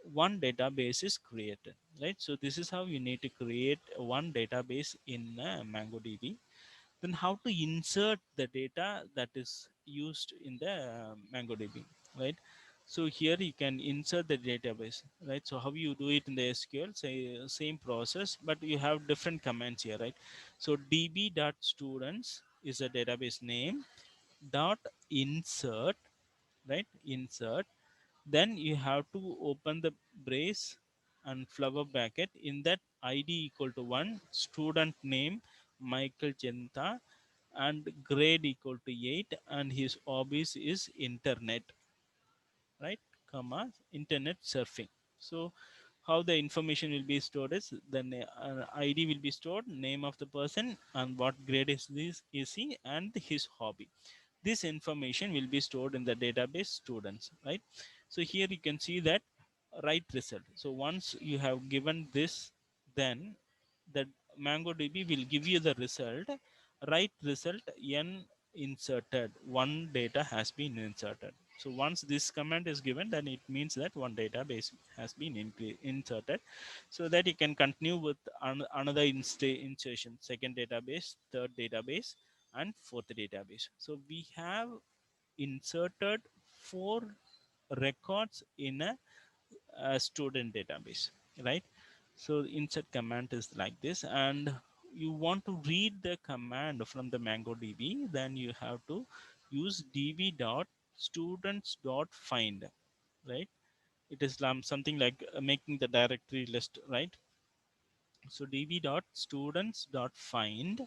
one database is created, right? So this is how you need to create one database in MongoDB. Then how to insert the data that is used in the MongoDB, right? So here you can insert the database, right? So how you do it in the SQL, say same process, but you have different commands here, right? So db.students is a database name, dot insert, right? Insert, then you have to open the brace and flower bracket. In that, id equal to 1, student name Michael Jenta, and grade equal to 8, and his hobbies is internet, right? Comma, internet surfing. So how the information will be stored is, the id will be stored, name of the person, and what grade is this, is he, and his hobby. This information will be stored in the database students, right? So here you can see that right result. So once you have given this, then the MongoDB will give you the result, right result, n inserted, one data has been inserted. So once this command is given, then it means that one database has been inserted, so that you can continue with another insertion, second database, third database, and fourth database. So we have inserted four records in a student database, right? So insert command is like this, and you want to read the command from the MongoDB, then you have to use db dot students dot find, right? It is something like making the directory list, right? So db dot students dot find,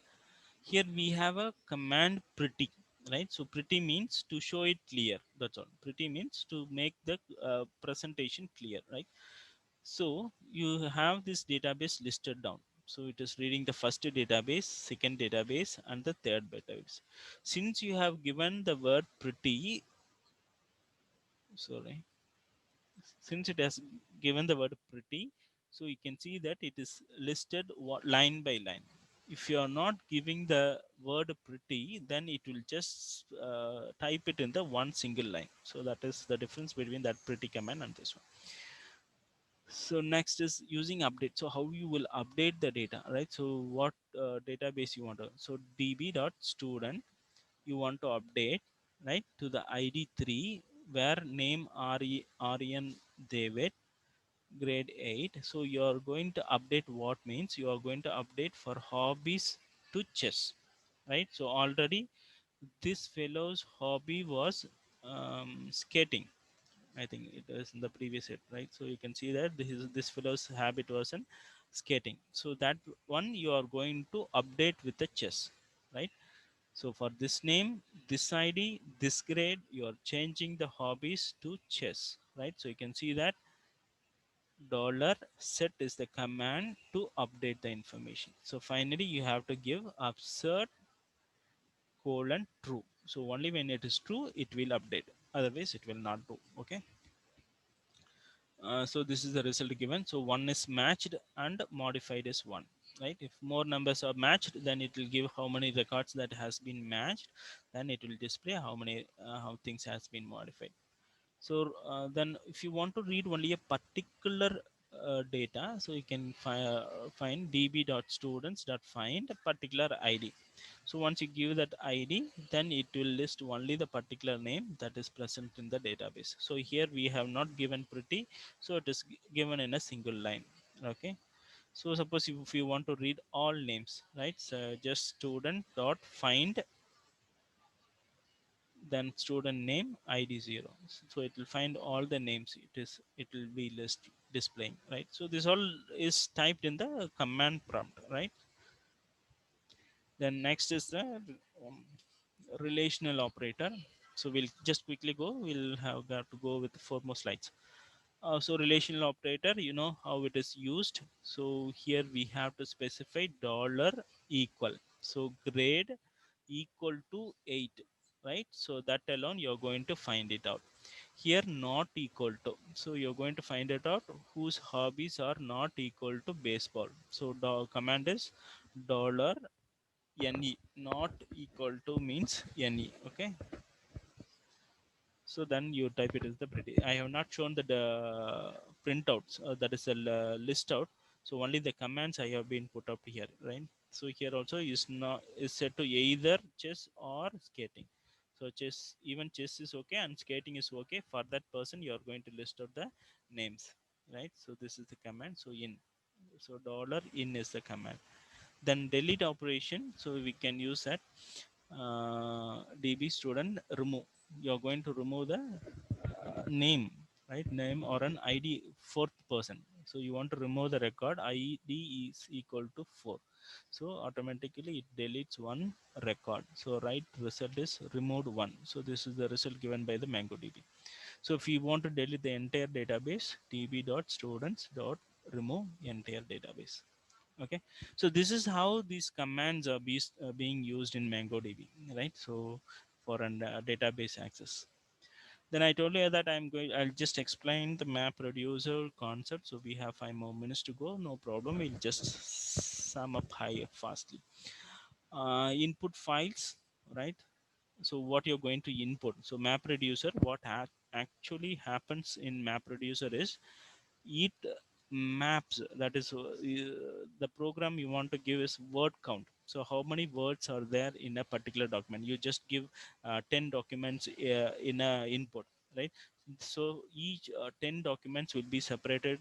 here we have a command pretty, right? So pretty means to show it clear, that's all. Pretty means to make the presentation clear, right? So you have this database listed down. So it is reading the first database, second database, and the third database. Since you have given the word pretty, sorry, since it has given the word pretty, so you can see that it is listed line by line. If you are not giving the word pretty, then it will just type it in the one single line. So that is the difference between that pretty command and this one. So next is using update. So how you will update the data, right? So what database you want to, so db.student you want to update, right, to the id 3 where name RN David, grade 8. So you are going to update, what means you are going to update for hobbies to chess, right? So already this fellow's hobby was skating. I think it was in the previous set, right? So you can see that this fellow's habit was in skating. So that one you are going to update with the chess, right? So for this name, this ID, this grade, you are changing the hobbies to chess, right? So you can see that dollar set is the command to update the information. So finally, you have to give absurd colon true. So only when it is true, it will update. Otherwise, it will not do. Okay. So this is the result given. So one is matched and modified is one, right? If more numbers are matched, then it will give how many records that has been matched. Then it will display how many how things has been modified. So then if you want to read only a particular data, so you can find db.students.find a particular id. So once you give that id, then it will list only the particular name that is present in the database. So here we have not given pretty, so it is given in a single line. Okay. So suppose if you want to read all names, right, so just student dot find, then student name id 0. So it will find all the names, it will be list displaying, right? So this all is typed in the command prompt, right? Then next is the um, relational operator. So we'll just quickly go, we'll have got to go with four more slides. So relational operator, you know how it is used. So here we have to specify dollar equal, so grade equal to 8, right? So that alone you're going to find it out. Here not equal to, so you're going to find it out whose hobbies are not equal to baseball. So the command is dollar ne, not equal to means ne. Okay. So then you type it as the pretty. I have not shown the printouts, that is a list out. So only the commands I have been put up here, right? So here also is not is set to either chess or skating. So chess, even chess is okay and skating is okay. For that person you are going to list out the names, right? So this is the command. So in, so dollar in is the command. Then delete operation, so we can use that db student remove. You're going to remove the name, right? Name or an id, fourth person. So you want to remove the record id is equal to 4. So automatically it deletes one record. So right result is removed one. So this is the result given by the MongoDB. So if you want to delete the entire database, db.students.remove entire database. Okay. So this is how these commands are being used in MongoDB, right? So for an database access. Then I told you that I'll just explain the map reducer concept. So we have 5 more minutes to go. No problem. We'll just sum up high fastly. Input files, right? So what you're going to input. So map reducer, what actually happens in map reducer is it maps, that is the program you want to give is word count. So how many words are there in a particular document? You just give 10 documents in a input, right? So each 10 documents will be separated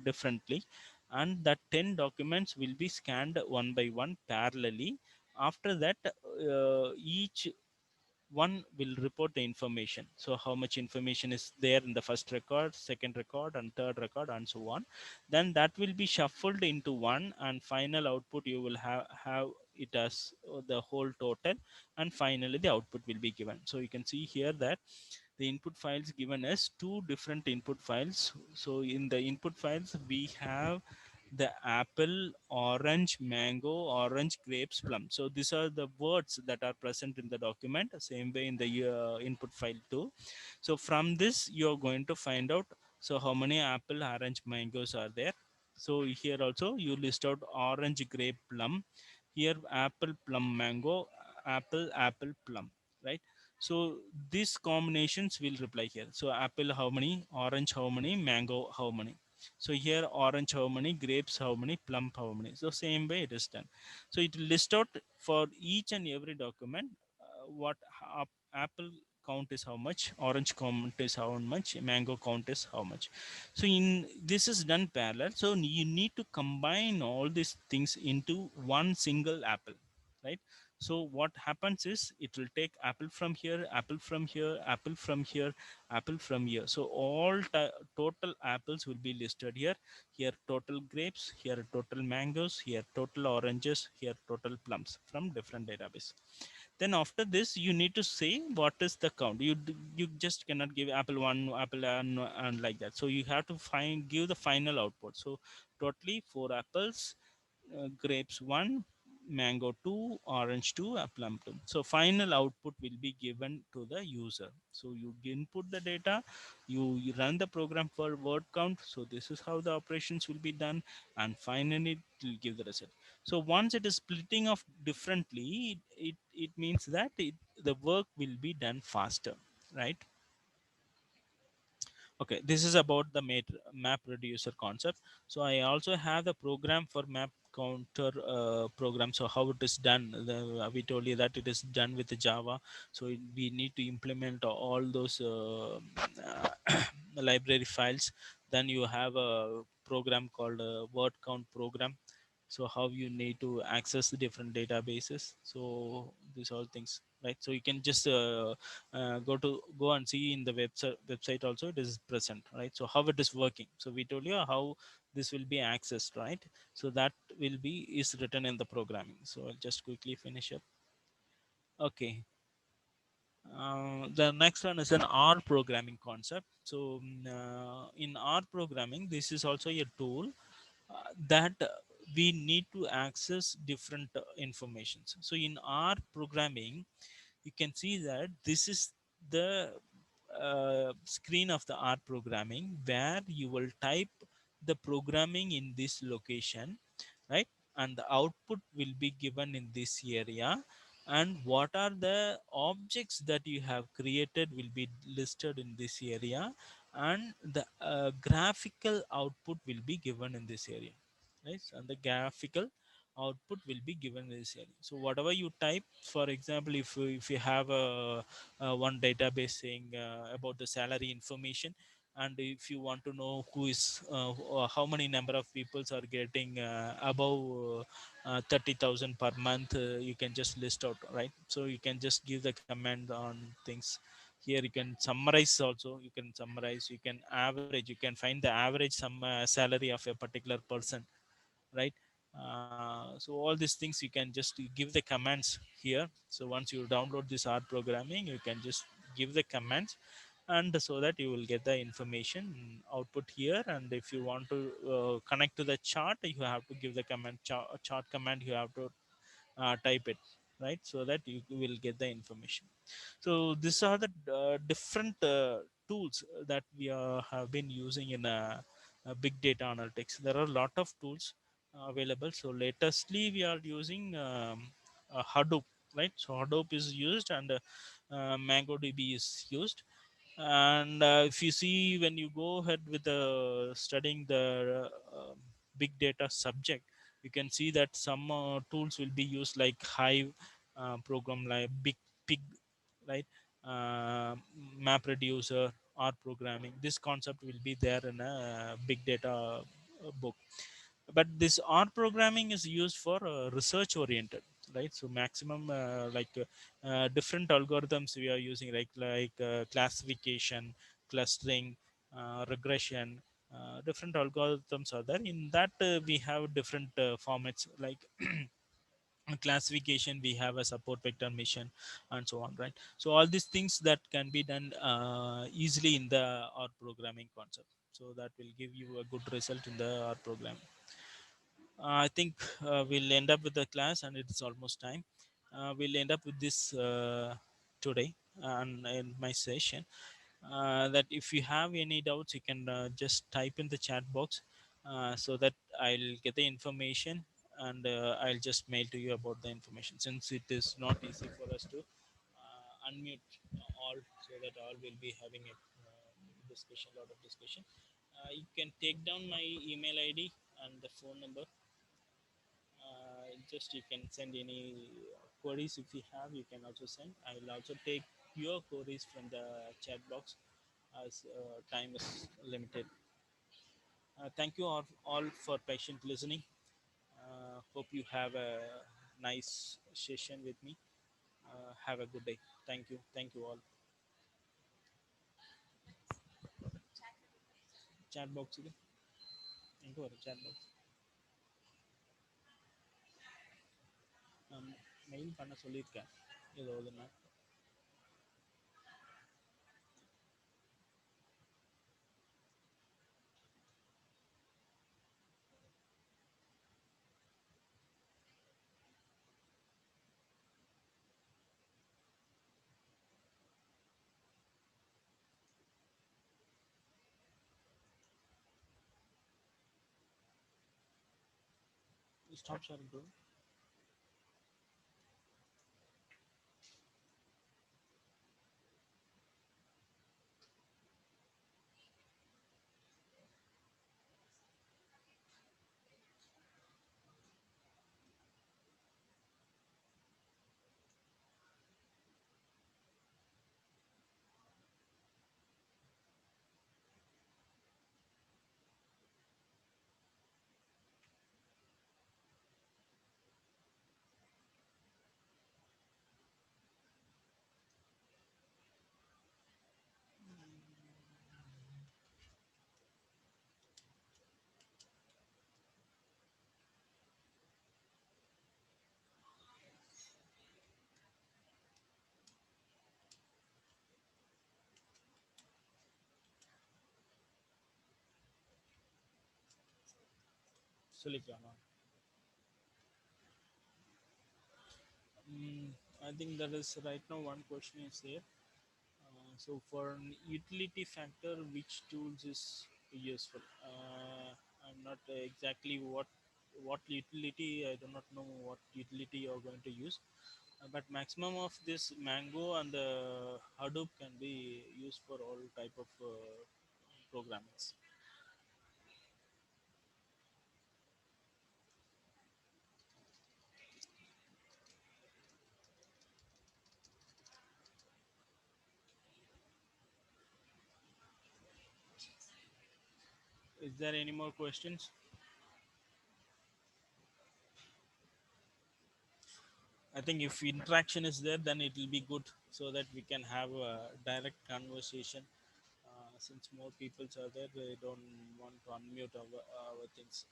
differently, and that 10 documents will be scanned one by one parallelly. After that each one will report the information. So how much information is there in the first record, second record, and third record, and so on. Then that will be shuffled into one, and final output you will have it has the whole total, and finally the output will be given. So you can see here that the input files given as two different input files. So in the input files we have the apple, orange, mango, orange, grapes, plum. So these are the words that are present in the document, same way in the input file too. So from this you're going to find out, so how many apple, orange, mangoes are there. So here also you list out orange, grape, plum. Here apple, plum, mango, apple, apple, plum, right? So these combinations will reply here. So apple how many, orange how many, mango how many. So here orange how many, grapes how many, plum how many. So same way it is done. So it will list out for each and every document what apple count is how much, orange count is how much, mango count is how much. So in this is done parallel. So you need to combine all these things into one single apple, right? So what happens is it will take apple from here, apple from here, apple from here, apple from here. So all total apples will be listed here. Here total grapes, here total mangoes, here total oranges, here total plums from different database. Then after this you need to say what is the count. You just cannot give apple 1, apple and like that. So you have to find, give the final output. So totally 4 apples, grapes 1, mango 2, orange 2, plum 2. So final output will be given to the user. So you input the data, you run the program for word count. So this is how the operations will be done, and finally it will give the result. So once it is splitting off differently, it means that the work will be done faster, right? Okay, this is about the map reducer concept. So I also have the program for map counter program. So how it is done, we told you that it is done with Java. So we need to implement all those library files. Then you have a program called word count program. So how you need to access the different databases. So these all things, right? So you can just go and see in the website also it is present, right? So how it is working. So we told you how this will be accessed, right? So that will be is written in the programming. So I'll just quickly finish up. Okay. The next one is an R programming concept. So in R programming, this is also a tool that we need to access different informations. So in R programming, you can see that this is the screen of the R programming, where you will type the programming in this location, right? And the output will be given in this area, and what are the objects that you have created will be listed in this area, and the graphical output will be given in this area, right? And the graphical output will be given in this area. So whatever you type, for example, if you have one database saying about the salary information, and if you want to know who is how many number of peoples are getting above 30,000 per month, you can just list out, right? So you can just give the command on things. Here you can summarize also, you can summarize, you can average, you can find the average some salary of a particular person, right? So all these things you can just give the commands here. So once you download this R programming, you can just give the commands, and so that you will get the information output here. And if you want to connect to the chart, you have to give the command chart command, you have to type it, right? So that you will get the information. So these are the different tools that we have been using in big data analytics. There are a lot of tools available. So latestly we are using Hadoop, right? So Hadoop is used, and MongoDB is used. And if you see, when you go ahead with studying the big data subject, you can see that some tools will be used like Hive, program like Big Pig, right? MapReduce, R programming. This concept will be there in a big data book. But this R programming is used for research oriented, right? So maximum different algorithms we are using, like classification, clustering, regression. Different algorithms are there. In that we have different formats, like classification, we have a support vector mission, and so on, right? So all these things that can be done easily in the R programming concept, so that will give you a good result in the R program. I think we'll end up with the class, and it's almost time. We'll end up with this today and in my session. That if you have any doubts, you can just type in the chat box, so that I'll get the information, and I'll just mail to you about the information, since it is not easy for us to unmute all, so that all will be having a discussion, lot of discussion. You can take down my email ID and the phone number. Just you can send any queries if you have, you can also send. I will also take your queries from the chat box, as time is limited. Thank you all for patient listening. Hope you have a nice session with me. Have a good day. Thank you all. Chat box இது எங்க வரும் chat box? நான் mail பண்ண சொல்லியிருக்கேன் ஏதோ ஒன்று. Stop sharing, bro. சொல்லிக்கலாமா? Mm, I think that is right now one question is there. So for an utility factor, which tools is useful? I'm not exactly what utility. I do not know what utility you are going to use. But maximum of this Mango and the Hadoop can be used for all type of programmings. Is there any more questions? I think if interaction is there, then it will be good, so that we can have a direct conversation. Since more people are there, they don't want to unmute our things.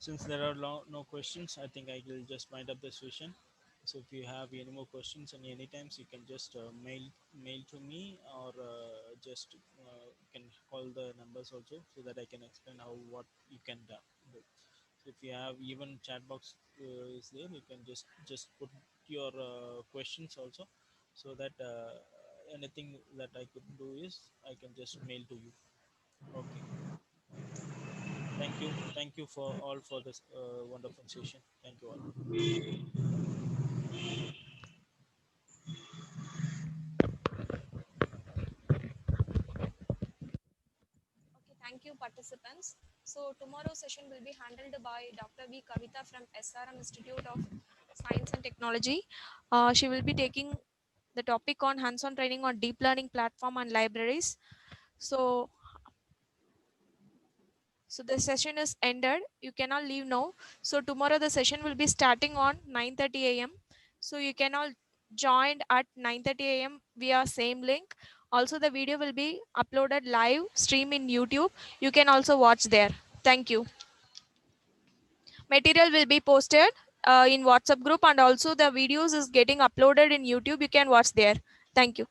Since there are no questions, I think I will just wind up the session. So if you have any more questions and any times, you can just mail to me, or just you can call the numbers also, so that I can explain how what you can do. So if you have even chat box is there, you can just put your questions also, so that anything that I could do is I can just mail to you. Okay. Thank you for all for this wonderful session. Thank you all. Okay, thank you, participants. So tomorrow's session will be handled by Dr. V. Kavita from SRM Institute of Science and Technology. She will be taking the topic on hands-on training on deep learning platform and libraries. So, so the session is ended. You cannot leave now. So tomorrow the session will be starting on 9:30 a.m. So you can all joined at 9:30 a.m. via same link. Also, the video will be uploaded live stream in YouTube. You can also watch there. Thank you. Material will be posted in WhatsApp group, and also the videos is getting uploaded in YouTube. You can watch there. Thank you.